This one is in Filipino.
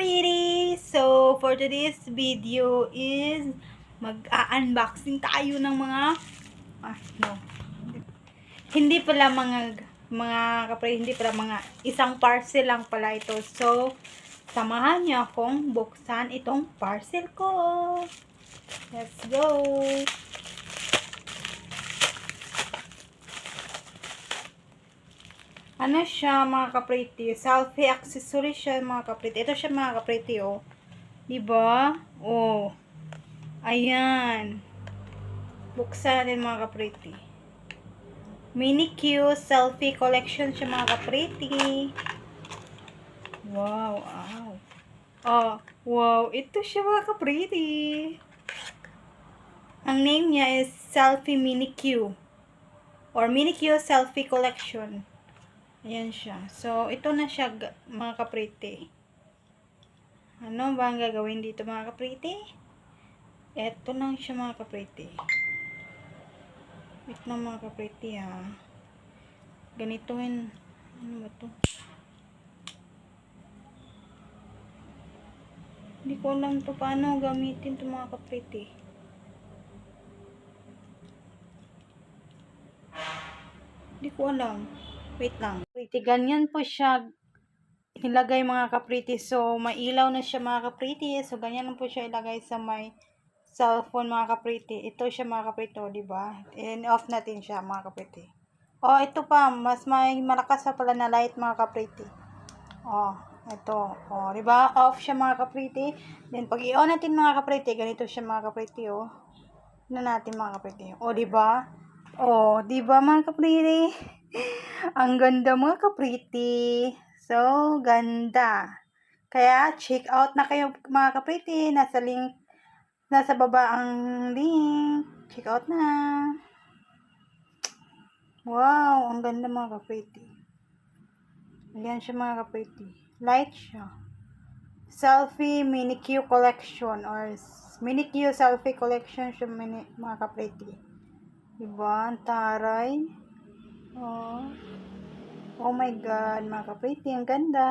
ka-pretty! So, for today's video is mag-unboxing tayo ng mga hindi pala mga ka-pretty, hindi pala mga isang parcel lang pala ito. So, samahan niyo akong buksan itong parcel ko. Let's go! Ano siya mga ka-pretty? Selfie accessory siya mga ka-pretty. Ito siya mga ka-pretty, oh. Diba? Oh. Ayan. Buksan natin mga ka-pretty. Mini Q selfie collection siya mga ka-pretty. Wow. Wow. Oh. Wow. Ito siya mga ka-pretty. Ang name niya is Selfie Mini Q. Or Mini Q selfie collection. Ayan siya. So, ito na siya mga ka-pretty. Ano ba ang gagawin dito mga ka-pretty? Ito lang siya mga ka-pretty. Wait lang mga ka-pretty ha. Ganito yun. Ano ba ito? Hindi ko alam ito paano gamitin ito mga ka-pretty. Hindi ko alam. Wait lang. Pretty, ganyan po siya ilagay mga ka-pretty. So, mailaw na siya mga ka-pretty. So, ganyan lang po siya ilagay sa may cellphone mga ka-pretty. Ito siya mga ka-pretty, oh, diba? And off natin siya mga ka-pretty. Oh, ito pa. Mas may malakas pa pala na light mga ka-pretty. Oh, ito. Oh, diba? Off siya mga ka-pretty. Then, pag i-on natin mga ka-pretty, ganito siya mga ka-pretty, oh. Ano natin mga ka-pretty? Oh, diba? Oh, diba mga ka-pretty? Ang ganda mga ka-pretty. So, ganda. Kaya, check out na kayo mga ka-pretty. Nasa baba ang link. Check out na. Wow, ang ganda mga ka-pretty. Ayan siya mga ka-pretty. Light siya. Selfie Mini Q collection or Mini Q selfie collection siya mga ka-pretty. Diba? Ang taray. Oh. Oh my God, mga ka-pretty. Ang ganda.